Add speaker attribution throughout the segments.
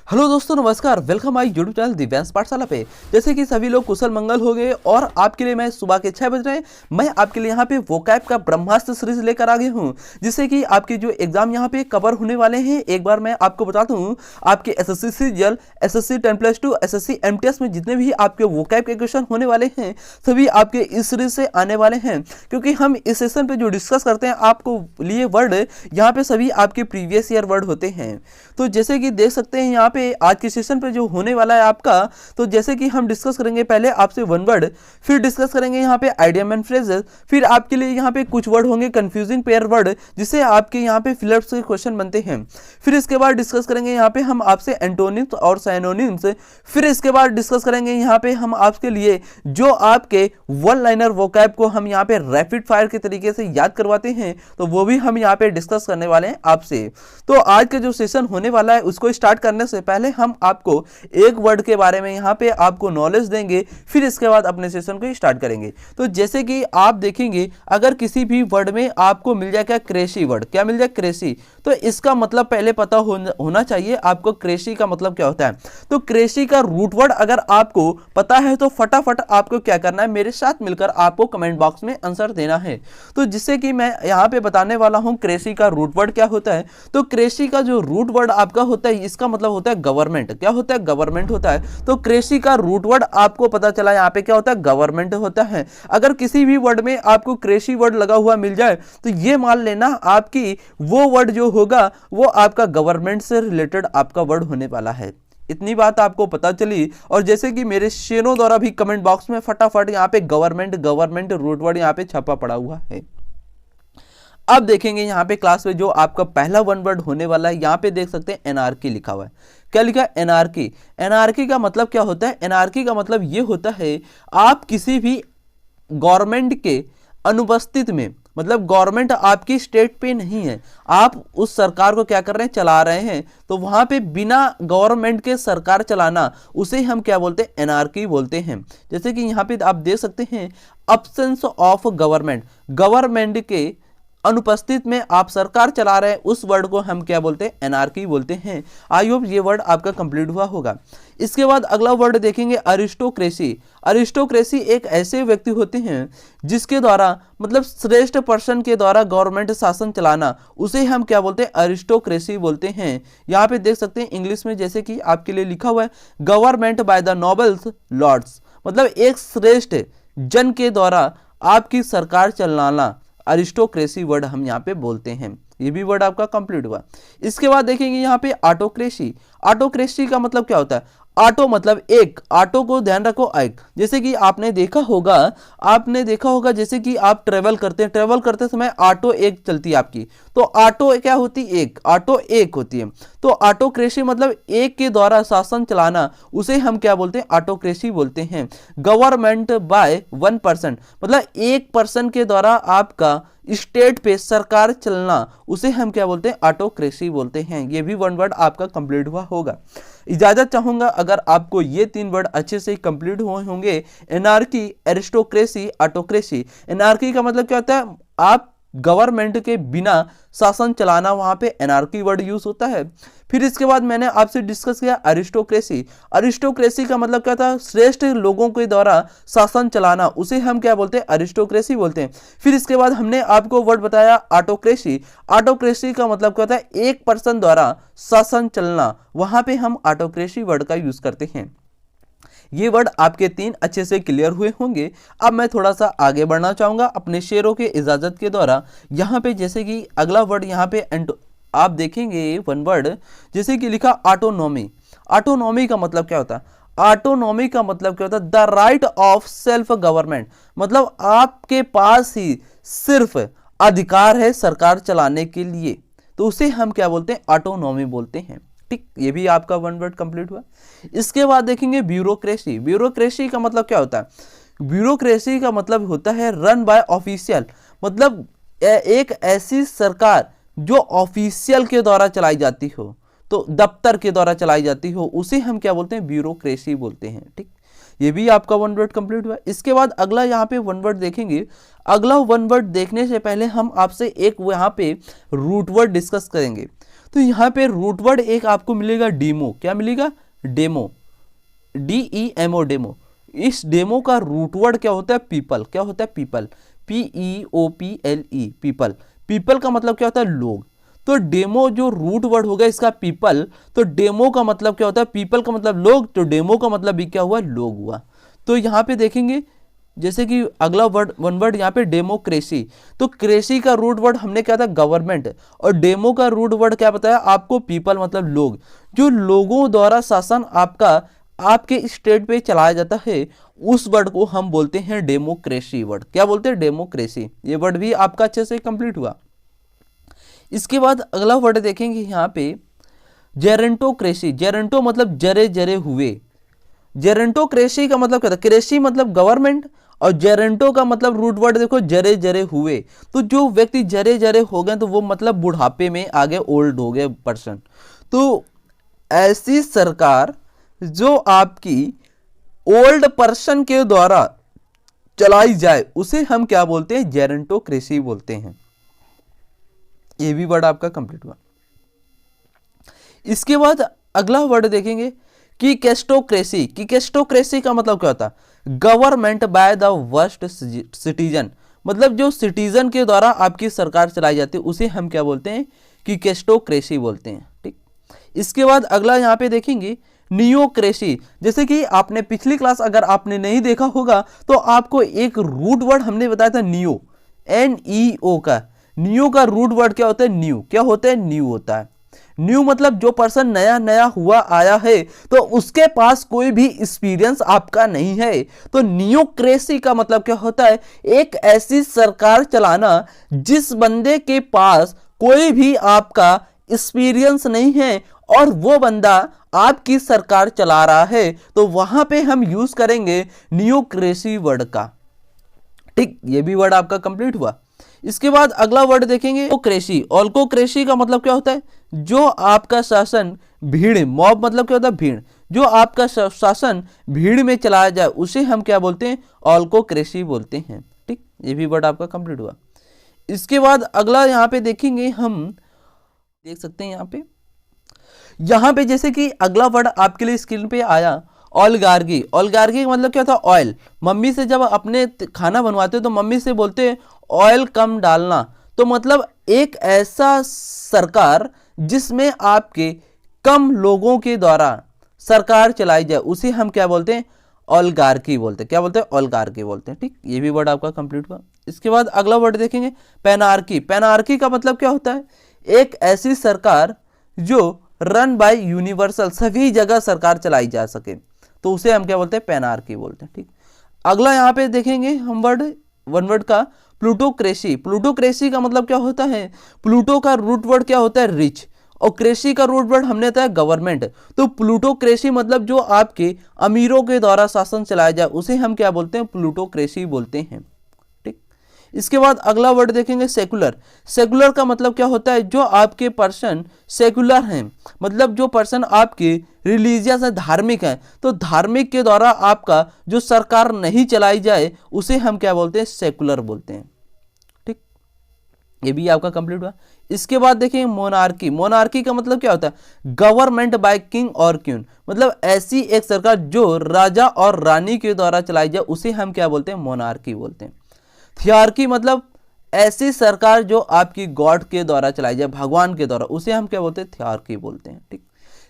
Speaker 1: Hello दोस्तों, नमस्कार। Welcome my YouTube channel Divyansh पाठशाला पे। जैसे कि सभी लोग कुशल मंगल हो गए और आपके लिए मैं सुबह के 6 बज रहे मैं आपके लिए यहाँ पे वोकैब का ब्रह्मास्त्र सीरीज लेकर आ गया हूँ, जिससे कि आपके जो एग्जाम यहाँ पे कवर होने वाले हैं। एक बार मैं आपको बताता हूँ, आपके SSC CGL, SSC 10+2, SSC MTS में जितने भी आपके वोकैब के क्वेश्चन होने वाले हैं, सभी आपके इस सीरीज से आने वाले हैं। क्योंकि हम इस सेशन पे जो डिस्कस करते हैं आपको लिए वर्ड, यहाँ पे सभी आपके प्रीवियस ईयर वर्ड होते हैं। तो जैसे कि देख सकते हैं यहाँ पे आज के सेशन पे जो होने वाला है आपका, तो जैसे कि हम डिस्कस करेंगे पहले आपसे वन वर्ड, फिर डिस्कस करेंगे यहाँ पे आइडियम एंड फ्रेजेस, फिर आपके लिए यहाँ पे कुछ वर्ड होंगे कंफ्यूजिंग पेयर वर्ड, जिससे आपके यहाँ पे फिलअप्स के क्वेश्चन बनते हैं। फिर इसके बाद डिस्कस करेंगे यहाँ पे हम आपसे एंटोनिम्स और साइनोनिम्स। फिर इसके बाद डिस्कस करेंगे यहाँ पे हम आपके लिए जो आपके वन लाइनर वोकैब को हम यहाँ पे रैपिड फायर के तरीके से याद करवाते हैं, तो वो भी हम यहाँ पे डिस्कस करने वाले हैं आपसे। तो आज का जो सेशन होने वाला है उसको स्टार्ट करने से पहले हम आपको एक वर्ड के बारे में यहाँ पे आपको नॉलेज देंगे, फिर इसके बाद अपने सेशन को स्टार्ट करेंगे। तो जैसे कि आप देखेंगे, अगर किसी भी वर्ड में आपको मिल जाए क्या क्रेशी वर्ड, क्या मिल जाए क्रेशी, तो इसका मतलब पहले पता होना चाहिए आपको क्रेशी का मतलब क्या होता है। तो क्रेशी का रूट वर्ड अगर आपको पता है तो फटाफट आपको क्या करना है, मेरे साथ मिलकर आपको कमेंट बॉक्स में आंसर देना है। तो जिससे कि मैं यहाँ पे बताने वाला हूँ क्रेशी का रूट वर्ड क्या होता है। तो क्रेशी का जो रूट वर्ड आपका होता है, इसका मतलब होता है गवर्नमेंट। क्या होता है? गवर्नमेंट होता है। तो क्रेशी का रूट वर्ड आपको पता चला यहाँ पे क्या होता है, गवर्नमेंट होता है। अगर किसी भी वर्ड में आपको क्रेशी वर्ड लगा हुआ मिल जाए तो ये मान लेना आपकी वो वर्ड जो होगा वो आपका गवर्नमेंट से रिलेटेड आपका वर्ड होने वाला है। इतनी बात आपको पता चली। और जैसे कि मेरे शेयरों द्वारा भी कमेंट बॉक्स में फटाफट यहाँ पे गवर्नमेंट रूट वर्ड यहाँ पे छपा पड़ा हुआ है। अब देखेंगे यहाँ पे क्लास में जो आपका पहला वन वर्ड होने वाला है, यहाँ पे देख सकते हैं एनार्की लिखा हुआ है। क्या लिखा है? एनार्की। एनार्की का मतलब क्या होता है? एनार्की का मतलब ये होता है आप किसी भी गवर्नमेंट के अनुपस्थित में, मतलब गवर्नमेंट आपकी स्टेट पे नहीं है, आप उस सरकार को क्या कर रहे हैं, चला रहे हैं, तो वहां पे बिना गवर्नमेंट के सरकार चलाना, उसे हम क्या बोलते हैं, एनार्की बोलते हैं। जैसे कि यहाँ पे आप देख सकते हैं अब्सेंस ऑफ गवर्नमेंट, गवर्नमेंट के अनुपस्थित में आप सरकार चला रहे हैं, उस वर्ड को हम क्या बोलते हैं, एनार्की बोलते हैं। आई होप ये वर्ड आपका कंप्लीट हुआ होगा। इसके बाद अगला वर्ड देखेंगे अरिस्टोक्रेसी। अरिस्टोक्रेसी एक ऐसे व्यक्ति होते हैं जिसके द्वारा, मतलब श्रेष्ठ पर्सन के द्वारा गवर्नमेंट शासन चलाना, उसे हम क्या बोलते हैं, अरिस्टोक्रेसी बोलते हैं। यहाँ पे देख सकते हैं इंग्लिश में जैसे कि आपके लिए लिखा हुआ है government by the nobles lords, मतलब एक श्रेष्ठ जन के द्वारा आपकी सरकार चलाना, अरिस्टोक्रेसी वर्ड हम यहाँ पे बोलते हैं। ये भी वर्ड आपका कंप्लीट हुआ। इसके बाद देखेंगे यहाँ पे ऑटोक्रेसी। ऑटोक्रेसी का मतलब क्या होता है? ऑटो मतलब एक, ऑटो को ध्यान रखो एक। जैसे कि आपने देखा होगा जैसे कि आप ट्रेवल करते हैं, ट्रेवल करते समय ऑटो एक चलती है आपकी, तो ऑटो क्या होती है, एक, ऑटो एक होती है। तो ऑटोक्रेसी मतलब एक के द्वारा शासन चलाना, उसे हम क्या बोलते हैं, ऑटोक्रेसी बोलते हैं। गवर्नमेंट बाय 1%, मतलब एक पर्सन के द्वारा आपका स्टेट पे सरकार चलना, उसे हम क्या बोलते हैं, ऑटोक्रेसी बोलते हैं। ये भी वन वर्ड आपका कंप्लीट हुआ होगा। इजाजत चाहूंगा अगर आपको ये तीन वर्ड अच्छे से कंप्लीट हुए होंगे, एनार्की, एरिस्टोक्रेसी, ऑटोक्रेसी। एनार्की का मतलब क्या होता है, आप गवर्नमेंट के बिना शासन चलाना, वहां पे एनार्की वर्ड यूज होता है। फिर इसके बाद मैंने आपसे डिस्कस किया अरिस्टोक्रेसी। अरिस्टोक्रेसी का मतलब क्या था, श्रेष्ठ लोगों के द्वारा शासन चलाना, उसे हम क्या बोलते हैं, अरिस्टोक्रेसी बोलते हैं। फिर इसके बाद हमने आपको वर्ड बताया ऑटोक्रेसी। ऑटोक्रेसी का मतलब क्या होता है, एक पर्सन द्वारा शासन चलना, वहां पे हम ऑटोक्रेसी वर्ड का यूज करते हैं। ये वर्ड आपके तीन अच्छे से क्लियर हुए होंगे। अब मैं थोड़ा सा आगे बढ़ना चाहूंगा अपने शेयरों के इजाजत के द्वारा। यहाँ पे जैसे कि अगला वर्ड यहाँ पे आप देखेंगे वन वर्ड, जैसे कि लिखा ऑटोनॉमी। ऑटोनॉमी का मतलब क्या होता है? ऑटोनॉमी का मतलब क्या होता है, the right of self government, मतलब आपके पास ही सिर्फ अधिकार है सरकार चलाने के लिए, तो उसे हम क्या बोलते हैं, ऑटोनॉमी बोलते हैं। ठीक, ये भी आपका वन वर्ड कंप्लीट हुआ। इसके बाद देखेंगे ब्यूरोक्रेसी। ब्यूरोक्रेसी का मतलब क्या होता है? ब्यूरोक्रेसी का मतलब होता है रन बाय ऑफिशियल, मतलब एक ऐसी सरकार जो ऑफिशियल के द्वारा चलाई जाती हो, तो दफ्तर के द्वारा चलाई जाती हो, उसे हम क्या बोलते हैं, ब्यूरोक्रेसी बोलते हैं। ठीक, ये भी आपका वन वर्ड कंप्लीट हुआ। इसके बाद अगला यहाँ पे वन वर्ड देखेंगे। अगला वन वर्ड देखने से पहले हम आपसे एक यहाँ पे रूट वर्ड डिस्कस करेंगे। तो यहाँ पे रूट वर्ड एक आपको मिलेगा डेमो। क्या मिलेगा? Demo, DEMO, demo. इस डेमो का रूट वर्ड क्या होता है? पीपल। क्या होता है? People, PEOPLE, people. पीपल का मतलब क्या होता है? लोग। तो डेमो जो रूट वर्ड होगा इसका पीपल, तो डेमो का मतलब क्या होता है? पीपल का मतलब लोग, तो डेमो का मतलब भी क्या हुआ? लोग हुआ। तो यहाँ पे देखेंगे जैसे कि अगला वर्ड, वन वर्ड यहाँ पे डेमोक्रेसी। तो क्रेसी का रूट वर्ड हमने क्या था? गवर्नमेंट। और डेमो का रूट वर्ड क्या बताया आपको? पीपल, मतलब लोग। जो लोगों द्वारा शासन आपके स्टेट पे चलाया जाता है, उस वर्ड को हम बोलते हैं डेमोक्रेसी वर्ड। क्या बोलते हैं? डेमोक्रेसी। ये वर्ड भी आपका अच्छे से कंप्लीट हुआ। इसके बाद अगला वर्ड देखेंगे यहाँ पे जेरेंटोक्रेसी। जेरेंटो मतलब जरे जरे हुए। जेरेंटोक्रेसी का मतलब क्या था? क्रेसी मतलब गवर्नमेंट, और जेरेंटो का मतलब रूट वर्ड देखो जरे जरे हुए। तो जो व्यक्ति जरे जरे हो गए तो वो मतलब बुढ़ापे में आ गए, ओल्ड हो गए पर्सन। तो ऐसी सरकार जो आपकी ओल्ड पर्सन के द्वारा चलाई जाए उसे हम क्या बोलते हैं? जेरेंटोक्रेसी बोलते हैं। ये भी वर्ड आपका कंप्लीट हुआ। इसके बाद अगला वर्ड देखेंगे कि कैस्टोक्रेसी। कि कैस्टोक्रेसी का मतलब क्या होता है? Government by the worst citizen. मतलब जो सिटीजन के द्वारा आपकी सरकार चलाई जाती है उसे हम क्या बोलते हैं? कि कैस्टोक्रेसी बोलते हैं। ठीक। इसके बाद अगला यहाँ पे देखेंगे नियोक्रेसी। जैसे कि आपने पिछली क्लास अगर आपने नहीं देखा होगा तो आपको एक रूट वर्ड हमने बताया था नियो, NEO का। नियो का रूट वर्ड क्या होता है? न्यू। क्या होता है? न्यू होता है। न्यू मतलब जो पर्सन नया नया हुआ आया है तो उसके पास कोई भी एक्सपीरियंस आपका नहीं है। तो नियोक्रेसी का मतलब क्या होता है? एक ऐसी सरकार चलाना जिस बंदे के पास कोई भी आपका एक्सपीरियंस नहीं है और वो बंदा आपकी सरकार चला रहा है, तो वहां पे हम यूज करेंगे नियोक्रेसी वर्ड का। ठीक, ये भी वर्ड आपका कंप्लीट हुआ। इसके बाद अगला वर्ड देखेंगे ओक्रेसी। ऑल्कोक्रेसी का मतलब क्या होता है? जो आपका शासन भीड़, मॉब मतलब क्या होता है? भीड़। जो आपका शासन भीड़ में चलाया जाए उसे हम क्या बोलते हैं? ऑल्कोक्रेसी बोलते हैं। ठीक, ये भी वर्ड आपका कंप्लीट हुआ। इसके बाद अगला यहाँ पे देखेंगे, हम देख सकते हैं यहाँ पे जैसे कि अगला वर्ड आपके लिए स्क्रीन पे आया ऑलगार्गी। ऑलगार्गी का मतलब क्या था? ऑयल। मम्मी से जब अपने खाना बनवाते हो तो मम्मी से बोलते हैं ऑयल कम डालना। तो मतलब एक ऐसा सरकार जिसमें आपके कम लोगों के द्वारा सरकार चलाई जाए उसे हम क्या बोलते हैं? ऑलगार्की बोलते हैं। क्या बोलते हैं? ऑलगार्की बोलते हैं। ठीक, ये भी वर्ड आपका कंप्लीट हुआ। इसके बाद अगला वर्ड देखेंगे पेनार्की। पेनार्की का मतलब क्या होता है? एक ऐसी सरकार जो रन बाय यूनिवर्सल, सभी जगह सरकार चलाई जा सके, तो उसे हम क्या बोलते हैं? पेनार्की बोलते हैं। ठीक, अगला यहाँ पे देखेंगे हम वर्ड, वन वर्ड का प्लूटोक्रेसी। प्लूटोक्रेसी का मतलब क्या होता है? प्लूटो का रूट वर्ड क्या होता है? रिच, और क्रेसी का रूट वर्ड हमने बताया गवर्नमेंट। तो प्लूटोक्रेसी मतलब जो आपके अमीरों के द्वारा शासन चलाया जाए उसे हम क्या बोलते हैं? प्लूटोक्रेसी बोलते हैं। ठीक, इसके बाद अगला वर्ड देखेंगे सेकुलर। सेकुलर का मतलब क्या होता है? जो आपके पर्सन सेकुलर हैं, मतलब जो पर्सन आपके रिलीजियस है, धार्मिक है, तो धार्मिक के द्वारा आपका जो सरकार नहीं चलाई जाए उसे हम क्या बोलते हैं? सेकुलर बोलते हैं। ठीक, ये भी आपका कंप्लीट हुआ। इसके बाद देखिए मोनार्की। मोनार्की का मतलब क्या होता है? गवर्नमेंट बाय किंग और क्वीन। मतलब ऐसी एक सरकार जो राजा और रानी के द्वारा चलाई जाए उसे हम क्या बोलते हैं? मोनार्की बोलते हैं। थियार्की मतलब ऐसी सरकार जो आपकी गॉड के द्वारा चलाई जाए, भगवान के द्वारा, उसे हम क्या बोलते हैं? थियार्की बोलते हैं। ठीक,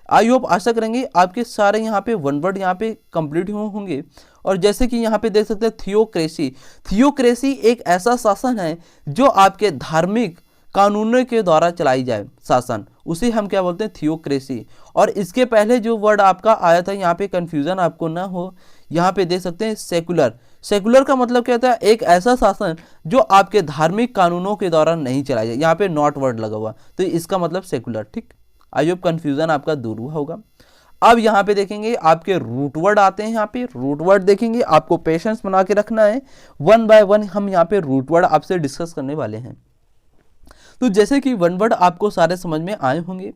Speaker 1: आई होप आशा करेंगे आपके सारे यहाँ पे वन वर्ड यहाँ पे कंप्लीट होंगे। और जैसे कि यहाँ पे देख सकते हैं थियोक्रेसी। थियोक्रेसी एक ऐसा शासन है जो आपके धार्मिक कानूनों के द्वारा चलाई जाए शासन, उसे हम क्या बोलते हैं? थियोक्रेसी। और इसके पहले जो वर्ड आपका आया था, यहाँ पे कंफ्यूजन आपको ना हो, यहाँ पे देख सकते हैं सेकुलर। सेकुलर का मतलब क्या होता है? एक ऐसा शासन जो आपके धार्मिक कानूनों के द्वारा नहीं चलाया जाए। यहाँ पे नॉट वर्ड लगा हुआ, तो इसका मतलब सेकुलर। ठीक, आई होप कंफ्यूजन आपका दूर हुआ होगा। अब यहाँ पे देखेंगे आपके रूट वर्ड आते हैं। यहाँ पे रूट वर्ड देखेंगे, आपको पेशेंस बना के रखना है। वन बाय वन हम यहाँ पे रूट वर्ड आपसे डिस्कस करने वाले हैं। तो जैसे कि वन वर्ड आपको सारे समझ में आए होंगे,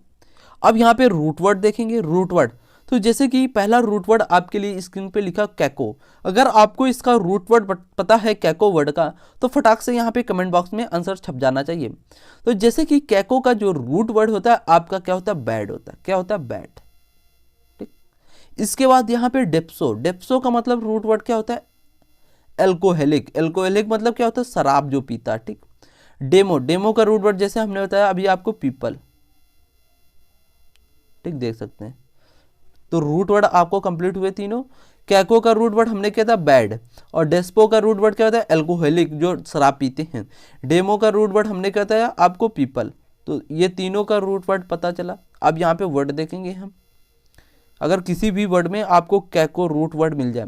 Speaker 1: अब यहाँ पे रूट वर्ड देखेंगे। रूट वर्ड तो जैसे कि पहला रूट वर्ड आपके लिए स्क्रीन पे लिखा कैको। अगर आपको इसका रूट वर्ड पता है कैको वर्ड का, तो फटाक से यहाँ पे कमेंट बॉक्स में आंसर छप जाना चाहिए। तो जैसे कि कैको का जो रूट वर्ड होता है आपका क्या होता है, बैड होता है। क्या होता है, बैड। ठीक। इसके बाद यहाँ पे डेप्सो। डेप्सो का मतलब रूट वर्ड क्या होता है, एल्कोहलिक। एल्कोहलिक मतलब क्या होता है, शराब जो पीता है। ठीक। डेमो। डेमो का रूट वर्ड जैसे हमने बताया अभी आपको, पीपल। ठीक, देख सकते हैं। तो रूट वर्ड आपको कंप्लीट हुए तीनों। कैको का रूट वर्ड हमने किया था बैड, और डेस्पो का रूट वर्ड क्या होता है, एल्कोहलिक जो शराब पीते हैं। डेमो का रूट वर्ड हमने क्या था आपको, पीपल। तो ये तीनों का रूट वर्ड पता चला। अब यहाँ पे वर्ड देखेंगे हम, अगर किसी भी वर्ड में आपको कैको रूट वर्ड मिल जाए,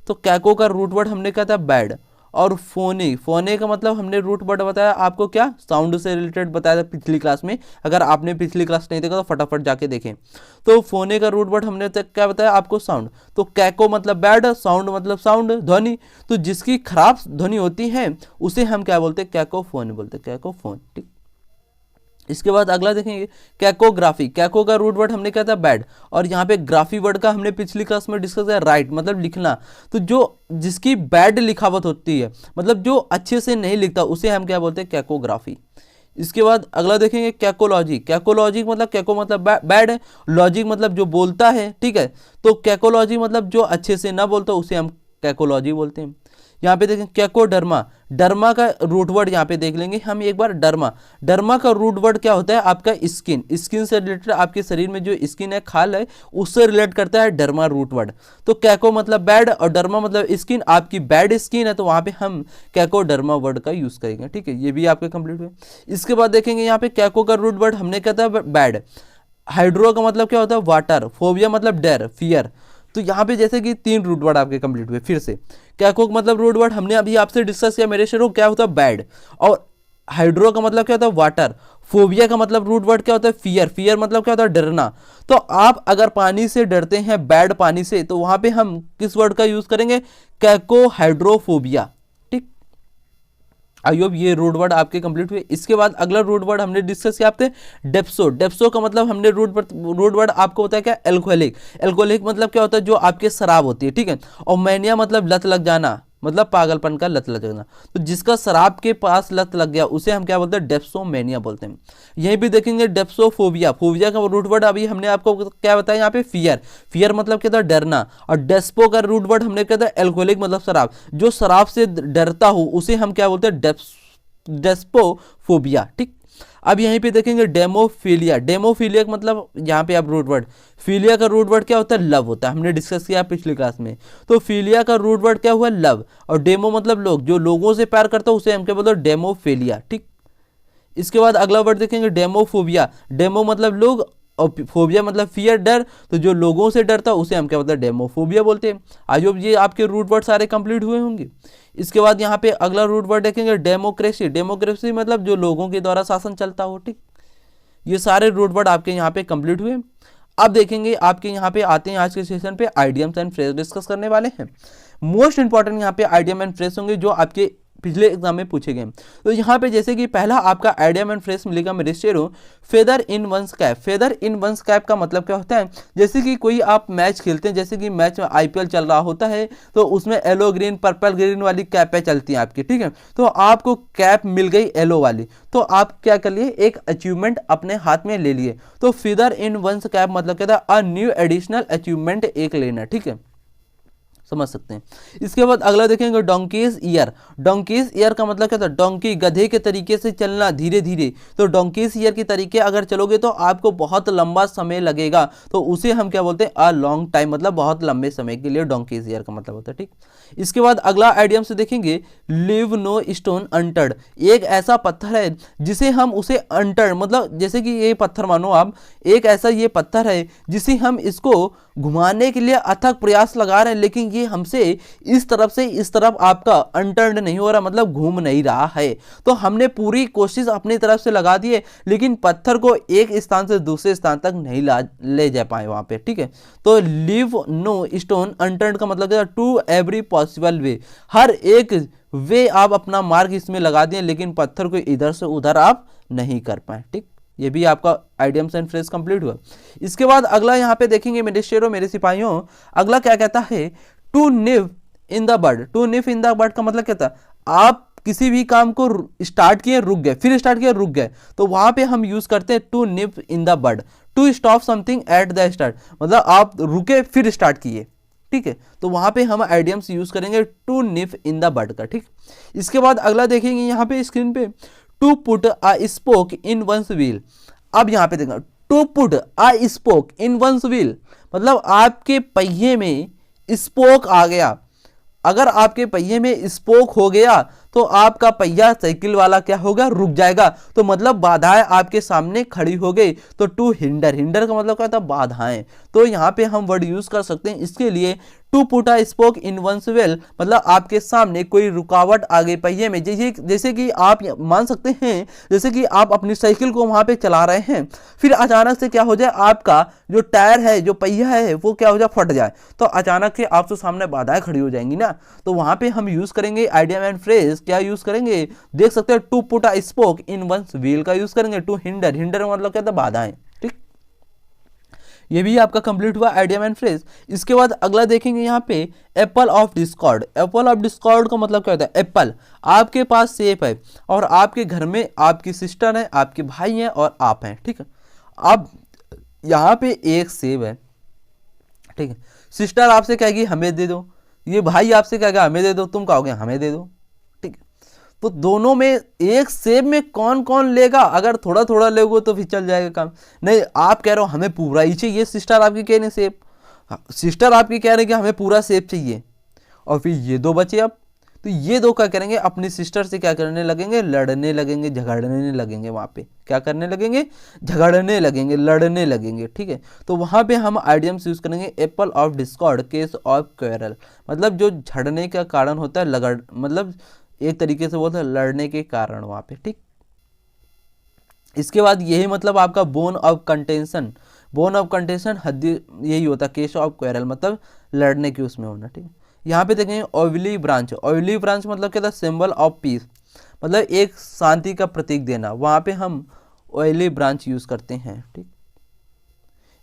Speaker 1: तो कैको का रूट वर्ड हमने कहा था बैड। और फोने। फोने का मतलब हमने रूट वर्ड बताया आपको क्या, साउंड से रिलेटेड बताया था पिछली क्लास में। अगर आपने पिछली क्लास नहीं देखा तो फटाफट जाके देखें। तो फोने का रूट वर्ड हमने क्या बताया आपको, साउंड। तो कैको मतलब बैड, साउंड मतलब साउंड, ध्वनि। तो जिसकी खराब ध्वनि होती है उसे हम क्या बोलते हैं, कैकोफोन बोलते हैं, कैकोफोन। ठीक। इसके बाद अगला देखेंगे कैकोग्राफी। कैको का रूट वर्ड हमने क्या था, बैड। और यहाँ पे ग्राफी वर्ड का हमने पिछली क्लास में डिस्कस किया, राइट मतलब लिखना। तो जो जिसकी बैड लिखावट होती है, मतलब जो अच्छे से नहीं लिखता, उसे हम क्या बोलते हैं, कैकोग्राफी। इसके बाद अगला देखेंगे कैकोलॉजी। कैकोलॉजी मतलब, कैको मतलब बैड है, लॉजिक मतलब जो बोलता है। ठीक है। तो कैकोलॉजी मतलब जो अच्छे से ना बोलता उसे हम कैकोलॉजी बोलते हैं। यहाँ पे देखें कैकोडर्मा। डर्मा का रूट वर्ड यहाँ पे देख लेंगे हम एक बार, डर्मा। डर्मा का रूट वर्ड क्या होता है आपका, स्किन। स्किन से रिलेटेड, आपके शरीर में जो स्किन है, खाल है, उससे रिलेट करता है डर्मा रूट वर्ड। तो कैको मतलब बैड और डर्मा मतलब स्किन। आपकी बैड स्किन है तो वहाँ पे हम कैकोडर्मा वर्ड का यूज करेंगे। ठीक है, ये भी आपके कंप्लीट हुए। इसके बाद देखेंगे यहाँ पे कैको का रूट वर्ड हमने क्या था, बैड। हाइड्रो का मतलब क्या होता है, वाटर। फोबिया मतलब डर, फियर। तो यहाँ पे जैसे कि 3 रूट वर्ड आपके कंप्लीट हुए। फिर से कैको मतलब रूट वर्ड हमने अभी आपसे डिस्कस किया मेरे शेरों, क्या होता है, बैड। और हाइड्रो का मतलब क्या होता है, वाटर। फोबिया का मतलब रूट वर्ड क्या होता है, फियर। फियर मतलब क्या होता है, डरना। तो आप अगर पानी से डरते हैं, बैड पानी से, तो वहां पे हम किस वर्ड का यूज करेंगे, कैको हाइड्रोफोबिया। आई होप ये रूट वर्ड आपके कंप्लीट हुए। इसके बाद अगला रूट वर्ड हमने डिस्कस किया आपसे, डेप्सो। डेप्सो का मतलब हमने रूट वर्ड आपको होता है क्या, एल्कोहलिक। एल्कोहलिक मतलब क्या होता है, जो आपके शराब होती है। ठीक है। और मैनिया मतलब लत लग जाना, मतलब पागलपन का लत लग जाना। तो जिसका शराब के पास लत लग गया उसे हम क्या बोलते हैं, डेप्सोमेनिया बोलते हैं। यहीं भी देखेंगे डेप्सोफोबिया। फोबिया का रूट वर्ड अभी हमने आपको क्या बताया यहाँ पे, फियर। फियर मतलब क्या था, डरना। और डेस्पो का रूट वर्ड हमने क्या था, एल्कोहलिक मतलब शराब। जो शराब से डरता हो उसे हम क्या बोलते हैं, डेस्पोफोबिया। ठीक। अब यहीं पे देखेंगे डेमोफिलिया। डेमोफिलिया का मतलब यहाँ पे आप रूट वर्ड, फिलिया का रूट वर्ड क्या होता है, लव होता है। हमने डिस्कस किया पिछली क्लास में। तो फिलिया का रूट वर्ड क्या हुआ, लव। और डेमो मतलब लोग, जो लोगों से प्यार करता है उसे हम क्या बोलते हैं, डेमोफिलिया। ठीक। इसके बाद अगला वर्ड देखेंगे डेमोफोबिया। डेमो मतलब लोग और फोबिया मतलब फियर, डर। तो जो लोगों से डरता है उसे हम क्या बोलते हैं, डेमोफोबिया बोलते हैं। आई होप ये आपके रूट वर्ड सारे कंप्लीट हुए होंगे। इसके बाद यहाँ पे अगला रूट वर्ड देखेंगे डेमोक्रेसी। डेमोक्रेसी मतलब जो लोगों के द्वारा शासन चलता हो। ठीक। ये सारे रूट वर्ड आपके यहाँ पे कंप्लीट हुए। अब देखेंगे आपके यहाँ पे आते हैं आज के सेशन पे आइडियम्स एंड फ्रेज डिस्कस करने वाले हैं। मोस्ट इंपॉर्टेंट यहाँ पे आइडियम एंड फ्रेज होंगे जो आपके पिछले एग्जाम में पूछे गए। तो यहाँ पे जैसे कि पहला आपका आइडियम एंड फ्रेज मिलेगा मेरे शेरों, feather in one's cap. Feather in one's cap का मतलब क्या होता है, जैसे कि कोई आप मैच खेलते हैं, जैसे कि मैच में आईपीएल चल रहा होता है, तो उसमें येलो ग्रीन पर्पल ग्रीन वाली कैपें चलती हैं आपकी। ठीक है। तो आपको कैप मिल गई येलो वाली, तो आप क्या कर लिए, एक अचीवमेंट अपने हाथ में ले लिए। तो फेदर इन वंस कैप मतलब क्या था, अ न्यू एडिशनल अचीवमेंट एक लेना। ठीक है, समझ सकते हैं। इसके बाद अगला देखेंगे डोंकीज ईयर। डोंकीज ईयर का मतलब क्या था, डोंकी गधे के तरीके से चलना, धीरे धीरे। तो डोंकीज ईयर के तरीके अगर चलोगे तो आपको बहुत लंबा समय लगेगा, तो उसे हम क्या बोलते हैं, अ लॉन्ग टाइम, मतलब बहुत लंबे समय के लिए डोंकीज ईयर का मतलब होता है। ठीक। इसके बाद अगला आइडियम से देखेंगे लिव नो स्टोन अनटर्ड। एक ऐसा पत्थर है जिसे हम उसे अनटर्ड, मतलब जैसे कि ये पत्थर मानो आप, एक ऐसा ये पत्थर है जिसे हम इसको घुमाने के लिए अथक प्रयास लगा रहे हैं, लेकिन ये हमसे इस तरफ से इस तरफ आपका अनटर्न नहीं हो रहा, मतलब घूम नहीं रहा है। तो हमने पूरी कोशिश अपनी तरफ से लगा दी है, लेकिन पत्थर को एक स्थान से दूसरे स्थान तक नहीं ले जा पाए वहां पे। ठीक है। तो लीव नो स्टोन अनटर्न का मतलब टू एवरी पॉसिबल वे। हर एक वे आप अपना मार्ग इसमें लगा दिए, लेकिन पत्थर को इधर से उधर आप नहीं कर पाए। ठीक। ये भी आपका आइडियम्स एंड फ्रेज कंप्लीट हुआ। इसके बाद अगला यहाँ पे देखेंगे मेरे शेरों मेरे सिपाहियों, अगला क्या कहता है, to nip in the bud. To nip in the बड का मतलब क्या था, आप किसी भी काम को स्टार्ट किए रुक गए, फिर स्टार्ट किए रुक गए, तो वहां पे हम यूज करते हैं to nip in the bud, to stop something at the start, मतलब आप रुके फिर स्टार्ट किए, ठीक है, तो वहां पे हम आइडियम्स यूज करेंगे टू निव इन द बड का, ठीक। इसके बाद अगला देखेंगे यहाँ पे स्क्रीन पे, to put a spoke in one's wheel. अब यहाँ पे देखना, to put a spoke in one's wheel मतलब आपके पहिए में स्पोक आ गया। अगर आपके पहिए में स्पोक हो गया तो आपका पहिया साइकिल वाला क्या होगा, रुक जाएगा, तो मतलब बाधाएं आपके सामने खड़ी हो गई। तो टू हिंडर, हिंडर का मतलब क्या था, बाधाएं। तो यहाँ पे हम वर्ड यूज कर सकते हैं इसके लिए, to put a spoke in one's wheel मतलब आपके सामने कोई रुकावट आ गई पहिए में। जैसे कि आप मान सकते हैं, जैसे कि आप अपनी साइकिल को वहां पे चला रहे हैं, फिर अचानक से क्या हो जाए, आपका जो टायर है, जो पहिया है, वो क्या हो जाए, फट जाए, तो अचानक से आपके सामने बाधाएं खड़ी हो जाएंगी ना। तो वहां पे हम यूज करेंगे आइडियम एंड फ्रेज, क्या यूज करेंगे, देख सकते हैं, to put a spoke in one's wheel का यूज करेंगे। टू हिंडर, हिंडर मतलब क्या था, बाधाएं, ठीक। ये भी आपका कंप्लीट हुआ आइडियम एंड फ्रेज। इसके बाद अगला देखेंगे यहाँ पे, Apple of Discord. Apple of Discord का मतलब क्या होता है, एप्पल, आपके पास सेब है और आपके घर में आपकी सिस्टर है, आपके भाई हैं और आप हैं, ठीक है। अब यहाँ पे एक सेब है, ठीक है, सिस्टर आपसे कहेगी हमें दे दो, ये भाई आपसे कहेगा हमें दे दो, तुम कहोगे हमें दे दो, ठीक है। तो दोनों में एक सेब में कौन कौन लेगा, अगर थोड़ा थोड़ा लोगे तो फिर चल जाएगा काम। नहीं, आप कह रहे हो हमें पूरा ही चाहिए, सिस्टर आपकी कह रही सेब, सिस्टर आपकी कह रही कि हमें पूरा सेब चाहिए, और फिर ये दो बचे अब, तो ये दो क्या करेंगे, अपनी सिस्टर से क्या करने लगेंगे, लड़ने लगेंगे, झगड़ने लगेंगे, वहां पे क्या करने लगेंगे, झगड़ने लगेंगे, लड़ने लगेंगे, ठीक है। तो वहां पे हम आइडियम्स यूज करेंगे, Apple of Discord, case of quarrel, मतलब जो झड़ने का कारण होता है, लगड़ मतलब एक तरीके से बोलते हैं लड़ने के कारण वहां पे, ठीक। इसके बाद यही मतलब आपका bone of contention, bone of contention हद्दी यही होता है, केस ऑफ क्वेरल मतलब लड़ने के उसमें होना, ठीक है। यहाँ पे देखेंगे ओवली ब्रांच, ओवली ब्रांच मतलब क्या था, सिंबल ऑफ पीस, मतलब एक शांति का प्रतीक देना, वहां पे हम ऑयली ब्रांच यूज करते हैं, ठीक।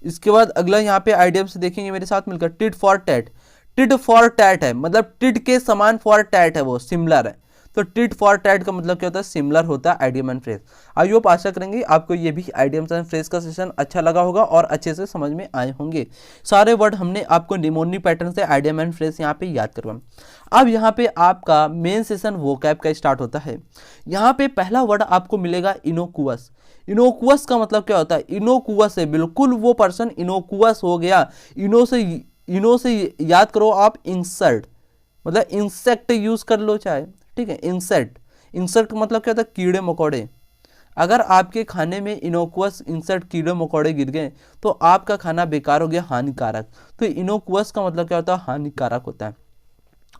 Speaker 1: इसके बाद अगला यहाँ पे आइडियम्स देखेंगे मेरे साथ मिलकर, tit for tat. Tit for tat है मतलब टिट के समान, फॉर टैट है वो सिमिलर है, तो टिट फॉर टैट का मतलब क्या होता है, सिमिलर होता है idiom and phrase. I hope आशा करेंगे आपको ये भी आइडियम्स एंड फ्रेज का सेशन अच्छा लगा होगा और अच्छे से समझ में आए होंगे। सारे वर्ड हमने आपको निमोनी पैटर्न से आइडियम एंड फ्रेज यहाँ पे याद करवाएं। अब यहाँ पे आपका मेन सेशन वोकैब का स्टार्ट होता है। यहाँ पे पहला वर्ड आपको मिलेगा इनोकुअस। इनोकुअस का मतलब क्या होता है, इनोकुअस है, बिल्कुल वो पर्सन इनोकुअस हो गया। इनो से याद करो आप, इंसर्ट मतलब इंसेक्ट यूज कर लो चाहे, ठीक है। इंसेक्ट, इंसेक्ट मतलब क्या होता है, कीड़े मकोड़े। अगर आपके खाने में इनोकुअस इंसेक्ट कीड़े मकोड़े गिर गए तो आपका खाना बेकार हो गया, हानिकारक। तो इनोकुअस का मतलब क्या होता है, हानिकारक होता है।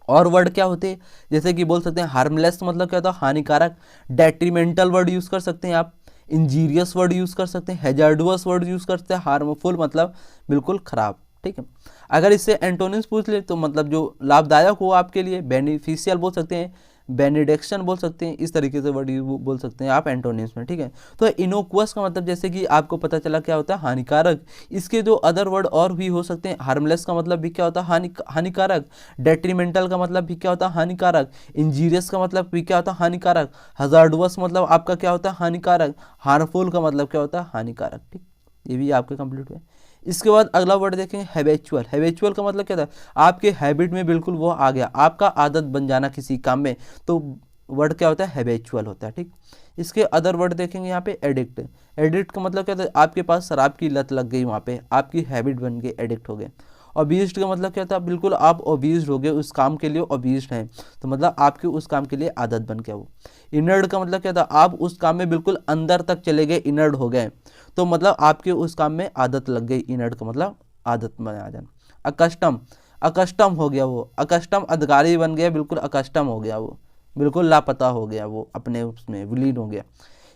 Speaker 1: और वर्ड क्या होते हैं, जैसे कि बोल सकते हैं हार्मलेस मतलब क्या होता है, हानिकारक। डेट्रीमेंटल वर्ड यूज कर सकते हैं आप, इंजीरियस वर्ड यूज कर सकते हैं, हैजार्डुअस वर्ड यूज कर सकते हैं, हार्मफुल मतलब बिल्कुल खराब, ठीक है। अगर इससे एंटोनिम्स पूछ ले तो मतलब जो लाभदायक हो आपके लिए, बेनिफिशियल बोल सकते हैं, बेनिडिक्शन बोल सकते हैं, इस तरीके से वर्ड बोल सकते हैं आप एंटोनिम्स में, ठीक है। तो इनोकुअस का मतलब जैसे कि आपको पता चला क्या होता है, हानिकारक। इसके जो अदर वर्ड और भी हो सकते हैं, हार्मलेस का मतलब भी क्या होता है, हानिकारक। डेट्रीमेंटल का मतलब भी क्या होता है, हानिकारक। इंजीरियस का मतलब भी क्या होता है, हानिकारक। हजार्डुअस मतलब आपका क्या होता है, हानिकारक। हार्मफुल का मतलब क्या होता है, हानिकारक, ठीक। ये भी आपके कंप्लीट हुए। इसके बाद अगला वर्ड देखेंगे हैबिचुअल। हैबिचुअल का मतलब क्या था, आपके हैबिट में बिल्कुल वो आ गया, आपका आदत बन जाना किसी काम में, तो वर्ड क्या होता है, हैबिचुअल होता है, ठीक। इसके अदर वर्ड देखेंगे यहाँ पे एडिक्ट। एडिक्ट का मतलब क्या था, आपके पास शराब की लत लग गई, वहाँ पे आपकी हैबिट बन गई, एडिक्ट हो गए। ओबीस्ड का मतलब क्या था, बिल्कुल आप ओबीस्ड हो गए, उस काम के लिए ओबीस्ड हैं, तो मतलब आपके उस काम के लिए आदत बन गया वो। इनर्ड का मतलब क्या था, आप उस काम में बिल्कुल अंदर तक चले गए, इनर्ड हो गए, तो मतलब आपके उस काम में आदत लग गई। इनर्ड का मतलब आदत में आ जाना। अकस्टम, अकस्टम हो गया वो, अकस्टम अधिकारी बन गया, बिल्कुल अकस्टम हो गया वो, बिल्कुल लापता हो गया वो, अपने उसमें विलीन हो गया।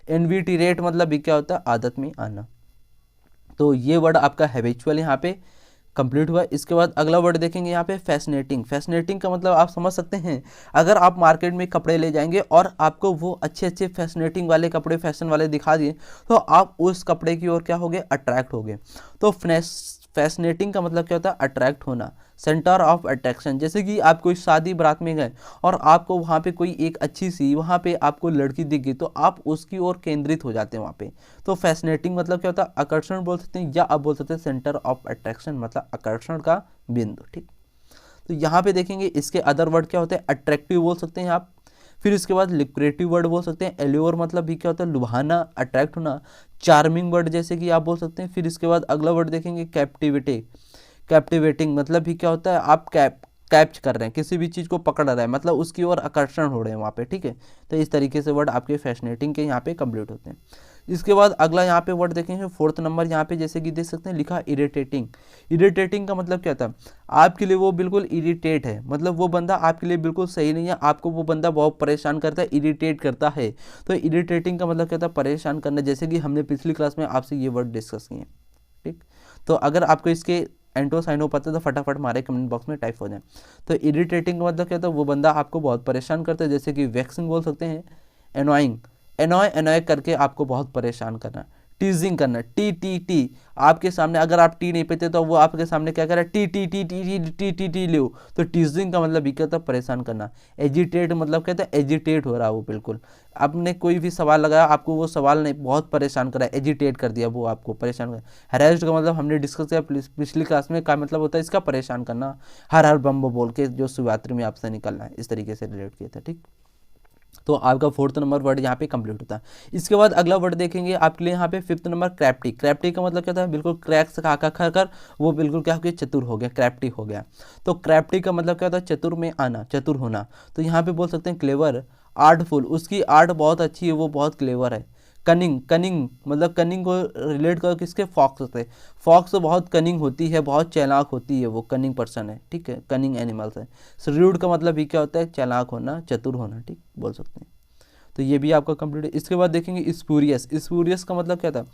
Speaker 1: इनविटिरेट मतलब भी क्या होता है, आदत में आना। तो ये वर्ड आपका हैबिचुअल यहाँ पे कंप्लीट हुआ। इसके बाद अगला वर्ड देखेंगे यहाँ पे फैसिनेटिंग। फैसिनेटिंग का मतलब आप समझ सकते हैं, अगर आप मार्केट में कपड़े ले जाएंगे और आपको वो अच्छे अच्छे फैसिनेटिंग वाले कपड़े फैशन वाले दिखा दिए तो आप उस कपड़े की ओर क्या हो गए, अट्रैक्ट हो गए। तो फैसिनेटिंग का मतलब क्या होता है, अट्रैक्ट होना, सेंटर ऑफ अट्रैक्शन। जैसे कि आप कोई शादी बारात में गए और आपको वहाँ पे कोई एक अच्छी सी वहाँ पे आपको लड़की दिख गई तो आप उसकी ओर केंद्रित हो जाते हैं वहाँ पे। तो फैसिनेटिंग मतलब क्या होता है, आकर्षण बोल सकते हैं, या आप बोल सकते हैं सेंटर ऑफ अट्रैक्शन, मतलब आकर्षण का बिंदु। ठीक, तो यहाँ पे देखेंगे इसके अदर वर्ड क्या होते हैं, अट्रैक्टिव बोल सकते हैं आप। फिर इसके बाद लिक्रेटिव वर्ड बोल सकते हैं, एल्योर मतलब भी क्या होता है, लुभाना, अट्रैक्ट होना। चार्मिंग वर्ड जैसे कि आप बोल सकते हैं। फिर इसके बाद अगला वर्ड देखेंगे कैप्टिविटी। कैप्टिवेटिंग मतलब भी क्या होता है, आप कैप्च कर रहे हैं, किसी भी चीज़ को पकड़ रहे हैं, मतलब उसकी ओर आकर्षण हो रहे हैं वहाँ पे। ठीक है, तो इस तरीके से वर्ड आपके फैसिनेटिंग के यहाँ पे कंप्लीट होते हैं। इसके बाद अगला यहाँ पे वर्ड देखेंगे, फोर्थ नंबर यहाँ पे जैसे कि देख सकते हैं लिखा इरिटेटिंग। इरिटेटिंग का मतलब क्या था, आपके लिए वो बिल्कुल इरिटेट है, मतलब वो बंदा आपके लिए बिल्कुल सही नहीं है, आपको वो बंदा बहुत परेशान करता है, इरिटेट करता है। तो इरिटेटिंग का मतलब क्या था, परेशान करना, जैसे कि हमने पिछली क्लास में आपसे ये वर्ड डिस्कस किए। ठीक, तो अगर आपको इसके एंटोसाइन हो पाता है तो फटाफट हमारे कमेंट बॉक्स में टाइप हो जाए। तो इरिटेटिंग का मतलब क्या था, वो बंदा आपको बहुत परेशान करता है, जैसे कि वैक्सिंग बोल सकते हैं। एनोइंग, एनॉय करके आपको बहुत परेशान करना। टीजिंग करना, टी टी टी, आपके सामने अगर आप टी नहीं पीते तो वो आपके सामने क्या कर रहा है, T T T T T T T T लो। तो टीजिंग का मतलब ये क्या होता है, परेशान करना। एजिटेट मतलब कहता है एजिटेट हो रहा है वो, बिल्कुल आपने कोई भी सवाल लगाया, आपको वो सवाल ने बहुत परेशान करा, एजिटेट कर दिया, वो आपको परेशान कर। हरेस्ड का मतलब हमने डिस्कस किया पिछली क्लास में, का मतलब होता है इसका परेशान करना, हर हर बम बोल के जो शिवरात्रि में आपसे निकलना है, इस तरीके से रिलेट किया था। ठीक, तो आपका फोर्थ नंबर वर्ड यहाँ पे कंप्लीट होता है। इसके बाद अगला वर्ड देखेंगे आपके लिए यहाँ पे फिफ्थ नंबर क्रैप्टी। क्रैप्टी का मतलब क्या था, बिल्कुल क्रैक से खा कर वो बिल्कुल क्या हो गया, चतुर हो गया, क्रैप्टी हो गया। तो क्रैप्टी का मतलब क्या होता है, चतुर में आना, चतुर होना। तो यहाँ पे बोल सकते हैं क्लेवर, आर्टफुल, उसकी आर्ट बहुत अच्छी है, वो बहुत क्लेवर है। कनिंग, कनिंग मतलब कनिंग को रिलेट करो किसके, फॉक्स से। फॉक्स तो बहुत कनिंग होती है, बहुत चालाक होती है, वो कनिंग पर्सन है। ठीक है, कनिंग एनिमल्स है। श्रूड का मतलब भी क्या होता है, चालाक होना, चतुर होना। ठीक, बोल सकते हैं। तो ये भी आपका कंप्लीट है। इसके बाद देखेंगे स्पूरियस। स्पूरियस का मतलब क्या था,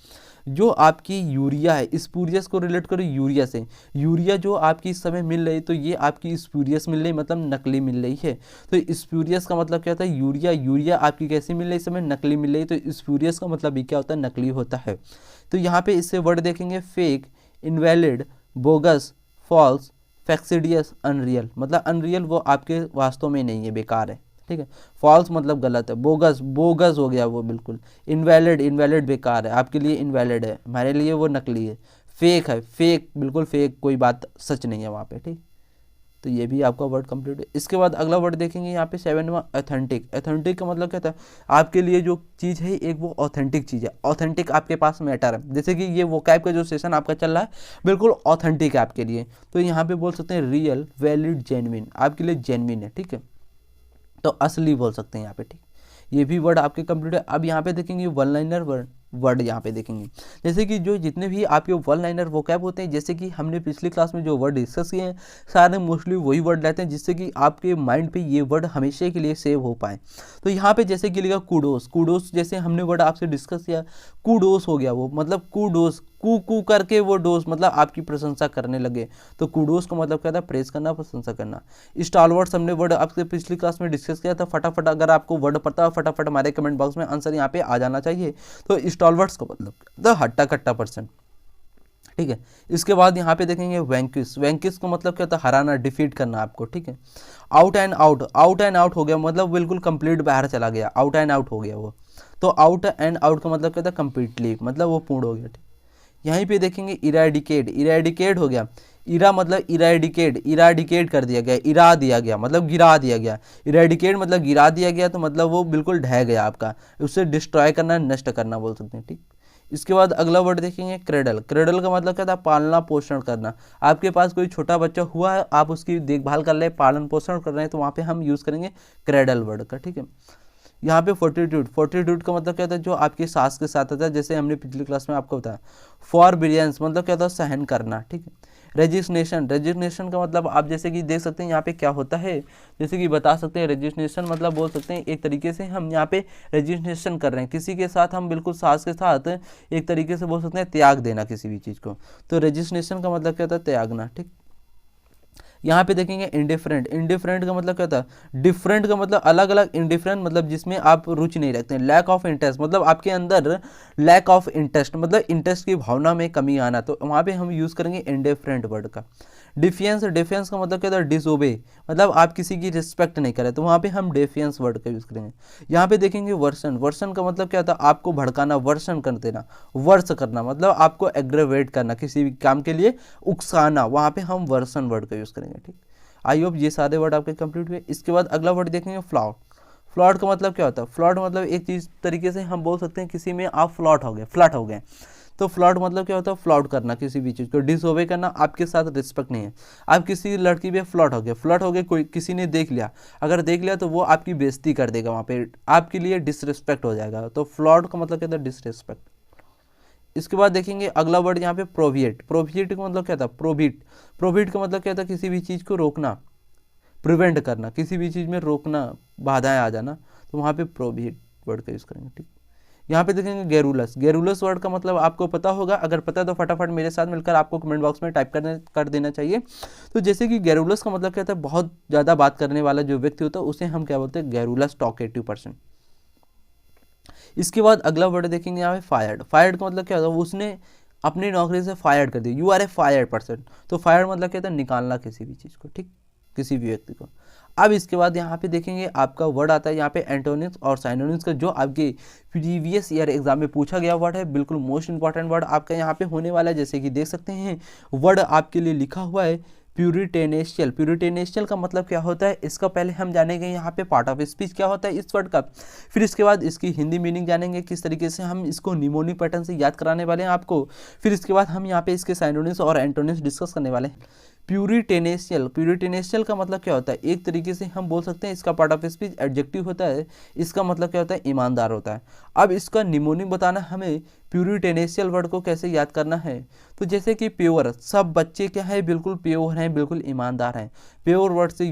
Speaker 1: जो आपकी यूरिया है, स्पूरियस को रिलेट करो यूरिया से। यूरिया जो आपकी इस समय मिल रही, तो ये आपकी स्पूरियस मिल रही, मतलब नकली मिल रही है। तो स्पूरियस का मतलब क्या होता है, यूरिया, यूरिया आपकी कैसी मिल रही इस समय, नकली मिल रही। तो स्पूरियस का मतलब भी क्या होता है, नकली होता है। तो यहाँ पे इससे वर्ड देखेंगे fake, invalid, bogus, false, fictitious, unreal. मतलब अनरियल वो आपके वास्तव में नहीं है, बेकार है। ठीक है, फॉल्स मतलब गलत है, बोगस, बोगस हो गया वो बिल्कुल। इनवैलिड, इनवैलिड बेकार है, आपके लिए इनवैलिड है, हमारे लिए वो नकली है। फेक है, फेक बिल्कुल फेक, कोई बात सच नहीं है वहाँ पे। ठीक, तो ये भी आपका वर्ड कंप्लीट है। इसके बाद अगला वर्ड देखेंगे यहाँ पे 7वां ऑथेंटिक। ऑथेंटिक का मतलब क्या था, आपके लिए जो चीज़ है एक वो ऑथेंटिक चीज़ है, ऑथेंटिक आपके पास मैटर है। जैसे कि ये वोकैब का जो सेशन आपका चल रहा है बिल्कुल ऑथेंटिक है आपके लिए। तो यहाँ पे बोल सकते हैं रियल, वैलिड, जेन्युइन, आपके लिए जेन्युइन है। ठीक है, तो असली बोल सकते हैं यहाँ पे। ठीक, ये भी वर्ड आपके कंप्लीट है। अब यहाँ पे देखेंगे वन लाइनर वर्ड यहाँ पे देखेंगे, जैसे कि जो जितने भी आपके वन लाइनर वोकैब होते हैं, जैसे कि हमने पिछली क्लास में जो वर्ड डिस्कस किए हैं, सारे मोस्टली वही वर्ड रहते हैं जिससे कि आपके माइंड पे ये वर्ड हमेशा के लिए सेव हो पाए। तो यहाँ पे जैसे कि लिखा कूडोस, कूडोस जैसे हमने वर्ड आपसे डिस्कस किया, कूडोस हो गया वो, मतलब कूडोस, कू कू करके वो डोस, मतलब आपकी प्रशंसा करने लगे। तो कूडोस का मतलब क्या था, प्रेज करना, प्रशंसा करना। स्टालवर्ड्स हमने वर्ड आपसे पिछली क्लास में डिस्कस किया था, फटाफट अगर आपको वर्ड पता है फटाफट हमारे कमेंट बॉक्स में आंसर यहाँ पे आ जाना चाहिए। तो स्टालवर्ड्स का मतलब हट्टा कट्टा पर्सन। ठीक है, इसके बाद यहाँ पे देखेंगे वैंकिस। वैंकिस को मतलब क्या होता है, हराना, डिफीट करना आपको। ठीक है, out and out, out and out हो गया, मतलब बिल्कुल कंप्लीट बाहर चला गया, आउट एंड आउट हो गया वो। तो आउट एंड आउट का मतलब क्या था, कंप्लीटली, मतलब वो पूर्ण हो गया। ठीक, यहीं पे देखेंगे इराडिकेट, इराडिकेट हो गया। इरा मतलब इराडिकेट, इराडिकेट कर दिया गया, इरा दिया गया मतलब गिरा दिया गया। इराडिकेट मतलब गिरा दिया गया, तो मतलब वो बिल्कुल ढह गया आपका, उससे डिस्ट्रॉय करना, नष्ट करना बोल सकते हैं। ठीक, इसके बाद अगला वर्ड देखेंगे क्रेडल। क्रेडल का मतलब क्या था, पालना पोषण करना। आपके पास कोई छोटा बच्चा हुआ है, आप उसकी देखभाल कर रहे हैं, पालन पोषण कर रहे हैं, तो वहाँ पे हम यूज़ करेंगे क्रेडल वर्ड का। ठीक है, यहाँ पे फोर्टिट्यूड, फोर्टिट्यूड का मतलब क्या होता है, जो आपकी सास के साथ होता है, जैसे हमने पिछली क्लास में आपको बताया। फॉरबियरेंस मतलब क्या होता है, सहन करना, ठीक है। रेजिग्नेशन, रेजिग्नेशन का मतलब आप जैसे कि देख सकते हैं यहाँ पे क्या होता है, जैसे कि बता सकते हैं रेजिग्नेशन मतलब बोल सकते हैं एक तरीके से हम यहाँ पे रेजिग्नेशन कर रहे हैं किसी के साथ, हम बिल्कुल सास के साथ एक तरीके से बोल सकते हैं त्याग देना किसी भी चीज़ को। तो रेजिग्नेशन का मतलब क्या होता है, त्यागना, ठीक। यहाँ पे देखेंगे इंडिफरेंट, इंडिफरेंट का मतलब क्या होता है, डिफरेंट का मतलब अलग अलग, इंडिफरेंट मतलब जिसमें आप रुचि नहीं रखते हैं। लैक ऑफ इंटरेस्ट मतलब आपके अंदर लैक ऑफ इंटरेस्ट मतलब इंटरेस्ट की भावना में कमी आना, तो वहाँ पे हम यूज़ करेंगे इंडिफरेंट वर्ड का। डिफियंस, डिफेंस का मतलब क्या होता है, डिसोबे मतलब आप किसी की रिस्पेक्ट नहीं करें, तो वहाँ पे हम डिफियंस वर्ड का यूज़ करेंगे। यहाँ पे देखेंगे वर्सन, वर्सन का मतलब क्या होता है, आपको भड़काना, वर्सन कर देना, वर्ष करना मतलब आपको एग्रेवेट करना, किसी भी काम के लिए उकसाना, वहाँ पे हम वर्सन वर्ड का यूज़ करेंगे, ठीक। आई होप ये सारे वर्ड आपके कंप्लीट हुए। इसके बाद अगला वर्ड देखेंगे फ्लॉट। फ्लॉट का मतलब क्या होता है, फ्लॉट मतलब एक चीज़ तरीके से हम बोल सकते हैं किसी में आप फ्लॉट हो गए, फ्लैट हो गए, तो फ्लॉट मतलब क्या होता है, फ्लॉट करना किसी भी चीज़ को, डिसओबे करना, आपके साथ रिस्पेक्ट नहीं है। आप किसी लड़की पे फ्लॉट हो गए, फ्लॉट हो गए, कोई किसी ने देख लिया, अगर देख लिया तो वो आपकी बेइज्जती कर देगा, वहाँ पे आपके लिए डिसरिस्पेक्ट हो जाएगा, तो फ्लॉट का मतलब क्या होता है, डिसरिस्पेक्ट। इसके बाद देखेंगे अगला वर्ड यहाँ पे प्रोविएट, प्रोविएट का मतलब क्या था, प्रोविट, प्रोविट का मतलब क्या था, किसी भी चीज़ को रोकना, प्रिवेंट करना, किसी भी चीज़ में रोकना, बाधाएं आ जाना, तो वहाँ पे प्रोविएट वर्ड का यूज़ करेंगे, ठीक। यहाँ पे देखेंगे गैरुलस, गैरुलस वर्ड का मतलब आपको पता होगा, अगर पता है तो फटाफट मेरे साथ मिलकर आपको कमेंट बॉक्स में टाइप कर देना चाहिए। तो जैसे कि गैरुलस का मतलब क्या होता है, बहुत ज़्यादा बात करने वाला जो व्यक्ति होता है उसे हम क्या बोलते हैं, गैरुलस टॉकेटिव पर्सन। इसके बाद अगला वर्ड देखेंगे यहाँ पे फायर्ड, फायर्ड का मतलब क्या होता है, उसने अपनी नौकरी से फायर्ड कर दिया, you are a fired person, तो फायर्ड मतलब क्या होता है, निकालना किसी भी चीज़ को, ठीक, किसी भी व्यक्ति को। अब इसके बाद यहाँ पे देखेंगे आपका वर्ड आता है यहाँ पे एंटोनिम्स और साइनोनिम्स का, जो आपके प्रीवियस ईयर एग्जाम में पूछा गया वर्ड है, बिल्कुल मोस्ट इंपॉर्टेंट वर्ड आपका यहाँ पे होने वाला है। जैसे कि देख सकते हैं वर्ड आपके लिए लिखा हुआ है प्यूरिटेनेशियल, प्यूरिटेनेशियल का मतलब क्या होता है, इसका पहले हम जानेंगे यहाँ पे पार्ट ऑफ स्पीच क्या होता है इस वर्ड का, फिर इसके बाद इसकी हिंदी मीनिंग जानेंगे, किस तरीके से हम इसको निमोनिक पैटर्न से याद कराने वाले हैं आपको, फिर इसके बाद हम यहाँ पे इसके साइनोनिम्स और एंटोनिम्स डिस्कस करने वाले हैं। प्यूरिटेनेशियल, प्यूरिटेनेशियल का मतलब क्या होता है, एक तरीके से हम बोल सकते हैं इसका पार्ट ऑफ स्पीच एडजेक्टिव होता है, इसका मतलब क्या होता है, ईमानदार होता है। अब इसका निमोनिक बताना हमें, प्यूरिटेनेशियल वर्ड को कैसे याद करना है, तो जैसे कि प्योर, सब बच्चे क्या है, बिल्कुल प्योर हैं, बिल्कुल ईमानदार हैं, प्योर वर्ड से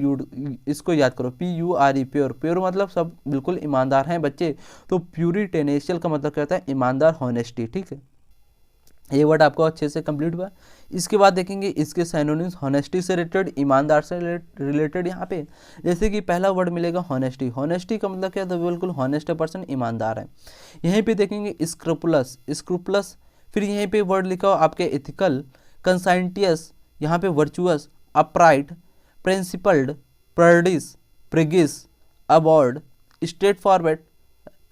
Speaker 1: इसको याद करो, PURE, प्योर, प्योर मतलब सब बिल्कुल ईमानदार हैं बच्चे, तो प्यूरिटेनेशियल का मतलब क्या होता है, ईमानदार, हॉनेस्टी, ठीक है। ये वर्ड आपको अच्छे से कंप्लीट हुआ। इसके बाद देखेंगे इसके साइनोनिम्स, हॉनेस्टी से रिलेटेड, ईमानदार से रिलेटेड यहाँ पे, जैसे कि पहला वर्ड मिलेगा हॉनेस्टी, हॉनेस्टी का मतलब क्या है, बिल्कुल हॉनेस्ट पर्सन, ईमानदार है। यहीं पे देखेंगे स्क्रूपुलस, स्क्रूपुलस, फिर यहीं पे वर्ड लिखा हो आपके एथिकल, कंसाइंटियस, यहाँ पे virtuous, upright, principled, prudish, priggish, above board, straightforward,